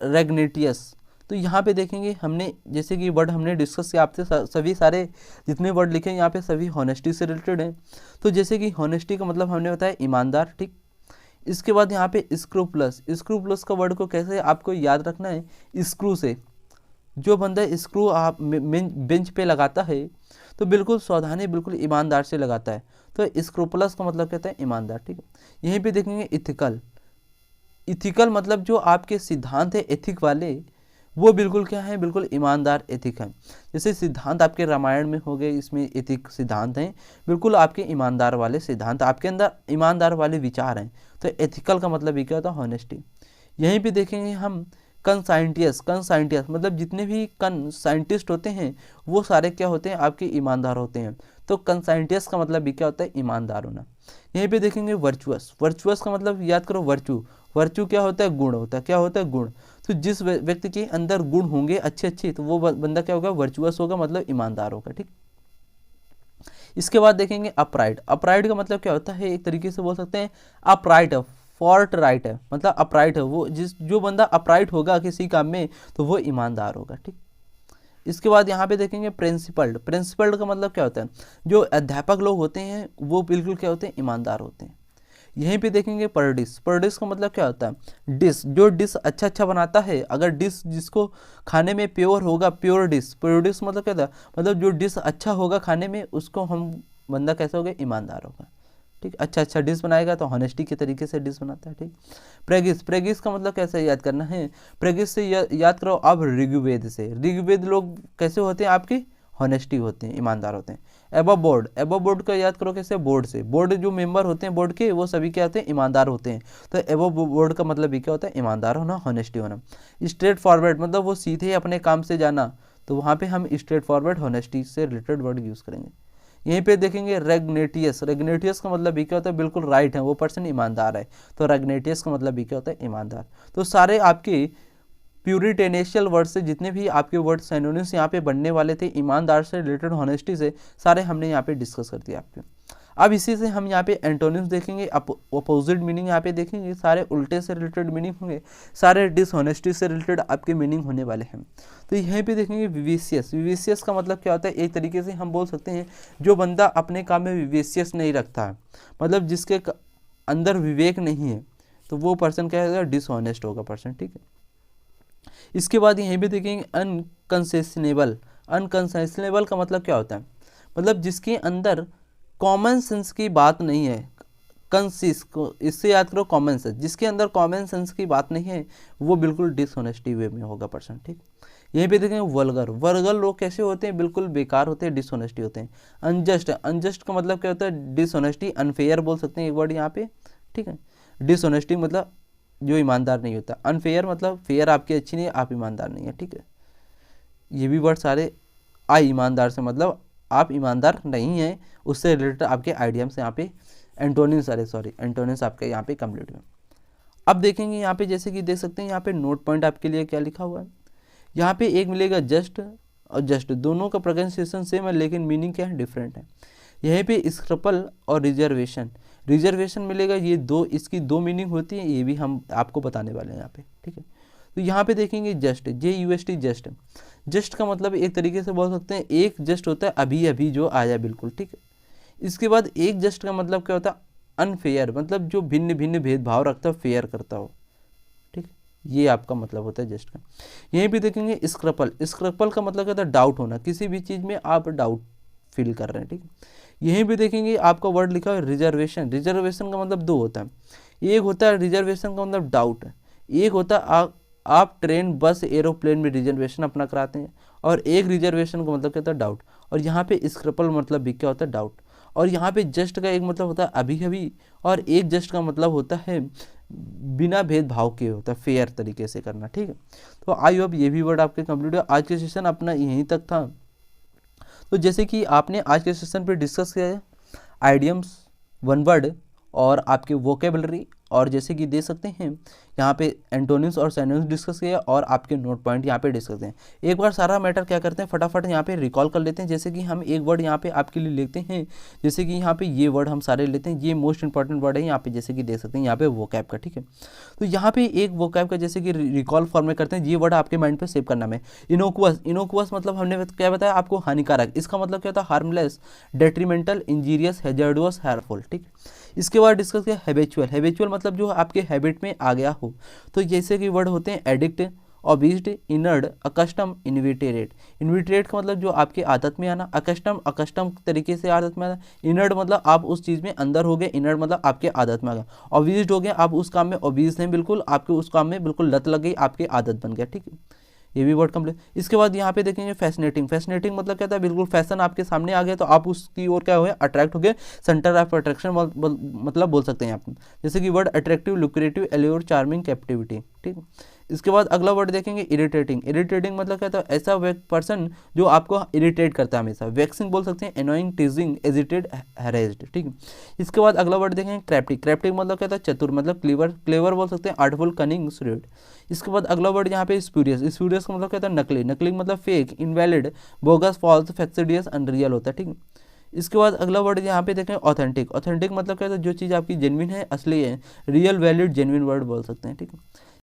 Speaker 1: righteous. तो यहाँ पे देखेंगे हमने जैसे कि वर्ड हमने डिस्कस किया आपसे, सभी सारे जितने वर्ड लिखे हैं यहाँ पे सभी हॉनेस्टी से रिलेटेड हैं। तो जैसे कि हॉनेस्टी का मतलब हमने बताया ईमानदार, ठीक। इसके बाद यहाँ पे स्क्रूपुलस, स्क्रूपुलस का वर्ड को कैसे आपको याद रखना है, स्क्रू से, जो बंदा स्क्रू आप बेंच पे लगाता है तो बिल्कुल सावधानी, बिल्कुल ईमानदार से लगाता है, तो स्क्रूपुलस का मतलब कहता है ईमानदार, ठीक है। यहीं पे देखेंगे इथिकल, इथिकल मतलब जो आपके सिद्धांत है एथिक वाले, वो बिल्कुल क्या है, बिल्कुल ईमानदार एथिक है। जैसे सिद्धांत आपके रामायण में हो गए, इसमें एथिक सिद्धांत हैं, बिल्कुल आपके ईमानदार वाले सिद्धांत, आपके अंदर ईमानदार वाले विचार हैं, तो एथिकल का मतलब ये क्या होता है, हॉनेस्टी। यहीं पे देखेंगे हम कंसाइंटियस, कंसाइंटियस मतलब जितने भी साइंटिस्ट होते हैं वो सारे क्या होते हैं, आपके ईमानदार होते हैं, तो कंसाइंटियस का मतलब भी क्या होता है, ईमानदार होना। यहीं पे देखेंगे वर्चुअस, वर्चुअस का मतलब याद करो, वर्चू, वर्चू क्या होता है, गुण होता है, क्या होता है, गुण। तो जिस व्यक्ति के अंदर गुण होंगे अच्छे अच्छे, तो वो बंदा क्या होगा, वर्चुअस होगा, मतलब ईमानदार होगा, ठीक। इसके बाद देखेंगे अपराइट, अपराइट का मतलब क्या होता है, एक तरीके से बोल सकते हैं अपराइट है, फॉर्ट राइट है, मतलब अपराइट है वो, जो बंदा अपराइट होगा किसी काम में तो वो ईमानदार होगा, ठीक। इसके बाद यहाँ पे देखेंगे प्रिंसिपल्ड, प्रिंसिपल्ड का मतलब क्या होता है, जो अध्यापक लोग होते हैं वो बिल्कुल क्या होते हैं, ईमानदार होते हैं। यहीं पे देखेंगे परडिस, परडिस का मतलब क्या होता है, डिश, जो डिश अच्छा अच्छा बनाता है, अगर डिश जिसको खाने में प्योर होगा, प्योर डिश, प्योर डिश मतलब क्या था, मतलब जो डिश अच्छा होगा खाने में उसको हम बंदा कैसा होगा, ईमानदार होगा, ठीक, अच्छा अच्छा डिश बनाएगा तो हॉनेस्टी के तरीके से डिश बनाता है। ठीक, प्रेगिस, प्रेगिस का मतलब कैसे याद करना है, प्रेगिस से याद करो आप ऋग्वेद से। ऋग्वेद लोग कैसे होते हैं आपके, हॉनेस्टी होते हैं, ईमानदार होते हैं। एबव बोर्ड, एबव बोर्ड का याद करो कैसे, बोर्ड से। बोर्ड जो मेंबर होते हैं बोर्ड के वो सभी क्या होते हैं, ईमानदार होते हैं। तो एबव बोर्ड का मतलब भी क्या होता है, ईमानदार होना, हॉनेस्टी होना। स्ट्रेट फॉरवर्ड मतलब वो सीधे अपने काम से जाना, तो वहाँ पे हम स्ट्रेट फॉरवर्ड हॉनेस्टी से रिलेटेड वर्ड यूज़ करेंगे। यहीं पे देखेंगे रेग्नेटियस, रेग्नेटियस का मतलब भी क्या होता है, बिल्कुल राइट है, वो पर्सन ईमानदार है। तो रेग्नेटियस का मतलब भी क्या होता है, ईमानदार। तो सारे आपके प्यूरिटेनेशियल वर्ड से जितने भी आपके वर्ड सिनोनिम्स यहाँ पे बनने वाले थे ईमानदार से रिलेटेड, हॉनेस्टी से, सारे हमने यहाँ पे डिस्कस कर दिया आपके। अब इसी से हम यहाँ पे एंटोनिम्स देखेंगे, अपोजिट मीनिंग यहाँ पे देखेंगे, सारे उल्टे से रिलेटेड मीनिंग होंगे, सारे डिसऑनेस्टी से रिलेटेड आपके मीनिंग होने वाले हैं। तो यहीं पे देखेंगे विवेशियस, विवेशियस का मतलब क्या होता है, एक तरीके से हम बोल सकते हैं जो बंदा अपने काम में विवेशियस नहीं रखता है, मतलब जिसके अंदर विवेक नहीं है, तो वो पर्सन क्या होगा, डिसऑनेस्ट होगा पर्सन। ठीक है, इसके बाद यहीं पे देखेंगे अनकंसेशनेबल। अनकंसेशनेबल का मतलब क्या होता है, मतलब जिसके अंदर कॉमन सेंस की बात नहीं है। कंसिस को इससे याद करो, कॉमन सेंस, जिसके अंदर कॉमन सेंस की बात नहीं है वो बिल्कुल डिसऑनेस्टी वे में होगा पर्सन। ठीक, यहीं पे देखेंगे वल्गर, वल्गर लोग कैसे होते हैं, बिल्कुल बेकार होते हैं, डिसऑनेस्टी होते हैं। अनजस्ट, अनजस्ट का मतलब क्या होता है, डिसऑनेस्टी, अनफेयर बोल सकते हैं एक वर्ड यहाँ पे। ठीक है, डिसऑनेस्टी मतलब जो ईमानदार नहीं होता, अनफेयर मतलब फेयर आपकी अच्छी नहीं है, आप ईमानदार नहीं है। ठीक है, ये भी वर्ड सारे ईमानदार से मतलब आप ईमानदार नहीं हैं, उससे रिलेटेड आपके आइडियम्स यहाँ पे एंटोनिम्स, एंटोनिम्स आपके यहाँ पे कंप्लीट हुए। अब देखेंगे यहाँ पे, जैसे कि देख सकते हैं यहाँ पे नोट पॉइंट आपके लिए क्या लिखा हुआ है। यहाँ पे एक मिलेगा जस्ट और जस्ट, दोनों का प्रोनाउंसिएशन सेम है लेकिन मीनिंग क्या है, डिफरेंट है। यहीं पे स्क्रपल और रिजर्वेशन, रिजर्वेशन मिलेगा, ये दो, इसकी दो मीनिंग होती है, ये भी हम आपको बताने वाले हैं यहाँ पे। ठीक है, तो यहाँ पे देखेंगे जस्ट, JUST, जस्ट। जस्ट का मतलब एक तरीके से बोल सकते हैं एक जस्ट होता है अभी अभी जो आया, बिल्कुल। ठीक है, इसके बाद एक जस्ट का मतलब क्या होता है, अनफेयर, मतलब जो भिन्न भिन्न भेदभाव रखता हो, फेयर करता हो। ठीक, ये आपका मतलब होता है जस्ट का। यहीं पे देखेंगे स्क्रपल, स्क्रपल का मतलब क्या होता है, डाउट होना, किसी भी चीज़ में आप डाउट फील कर रहे हैं। ठीक है, यहीं पे देखेंगे आपका वर्ड लिखा है रिजर्वेशन, रिजर्वेशन का मतलब दो होता है, एक होता है रिजर्वेशन का मतलब डाउट, एक होता है आप ट्रेन, बस, एरोप्लेन में रिजर्वेशन अपना कराते हैं, और एक रिजर्वेशन का मतलब क्या होता है, डाउट। और यहाँ पे स्क्रपल मतलब भी क्या होता है, डाउट। और यहाँ पे जस्ट का एक मतलब होता है अभी अभी, और एक जस्ट का मतलब होता है बिना भेदभाव के होता है, फेयर तरीके से करना। ठीक है, तो आई होप ये भी वर्ड आपके कंप्लीट हुआ। आज के सेशन अपना यहीं तक था। तो जैसे कि आपने आज के सेशन पे डिस्कस किया है आइडियम्स, वन वर्ड और आपके वोकेबलरी, और जैसे कि दे सकते हैं यहाँ पे एंटोनिम्स और सिनोनिम्स डिस्कस किया और आपके नोट पॉइंट यहाँ पे डिस्कस हैं। एक बार सारा मैटर क्या करते हैं, फटाफट यहाँ पे रिकॉल कर लेते हैं। जैसे कि हम एक वर्ड यहाँ पे आपके लिए लेते हैं, जैसे कि यहाँ पे ये वर्ड हम सारे लेते हैं, ये मोस्ट इंपॉर्टेंट वर्ड है यहाँ पे, जैसे कि देख सकते हैं यहाँ पे वोकैब का। ठीक है, तो यहाँ पे एक वोकैब का जैसे कि रिकॉल फॉर्म में करते हैं, ये वर्ड आपके माइंड पर सेव करना है। इनोकुअस, इनोकुअस मतलब हमने क्या बताया आपको, हानिकारक। इसका मतलब क्या होता है, harmless, detrimental, injurious, hazardous, harmful. ठीक, इसके बाद डिस्कस किया हैबिचुअल, हैबिचुअल मतलब जो आपके हैबिट में आ गया हो। तो जैसे कि वर्ड होते हैं एडिक्ट, ऑबिस्ड, इनर्ड, अकस्टम, इन्विटेरेट। इन्विटेरेट का मतलब जो आपकी आदत में आना, अकस्टम, अकस्टम तरीके से आदत में आना, इनर्ड मतलब आप उस चीज़ में अंदर हो गए, इनर्ड मतलब आपके आदत में आ गया, ऑबिस्ड हो गया, आप उस काम में ऑबिस्ड हैं, बिल्कुल आपके उस काम में बिल्कुल लत लग गई, आपकी आदत बन गया। ठीक है, ये भी वर्ड कंप्लीट। इसके बाद यहाँ पे देखेंगे फैसिनेटिंग, फैसिनेटिंग मतलब क्या था, बिल्कुल फैशन आपके सामने आ गया तो आप उसकी ओर क्या हुए, अट्रैक्ट हो गए, सेंटर ऑफ अट्रैक्शन मतलब बोल सकते हैं आप। जैसे कि word attractive, lucrative, allure, charming, captivity. ठीक है, इसके बाद अगला वर्ड देखेंगे इरिटेटिंग, इरिटेटिंग मतलब क्या था, ऐसा पर्सन जो आपको इरिटेट करता है हमेशा, वैक्सिंग बोल सकते हैं, एनोइंग, टीजिंग, एजिटेड, हैरेस्ड। ठीक है, इसके बाद अगला वर्ड देखेंगे क्रेप्टिक, क्रेप्टिक मतलब क्या था, चतुर, मतलब क्लेवर, क्लेवर बोल सकते हैं, आर्टफुल, कनिंग, श्रेड। इसके बाद अगला वर्ड यहाँ पे स्प्यूरियस, स्प्यूरियस का मतलब क्या था, नकली, नकली मतलब fake, invalid, bogus, false, fictitious, unreal होता है। ठीक है, इसके बाद अगला वर्ड यहाँ पे देखें ऑथेंटिक, ऑथेंटिक मतलब क्या था, जो चीज़ आपकी जेन्युइन है, असली है, रियल, वैलिड, जेन्युइन वर्ड बोल सकते हैं। ठीक है,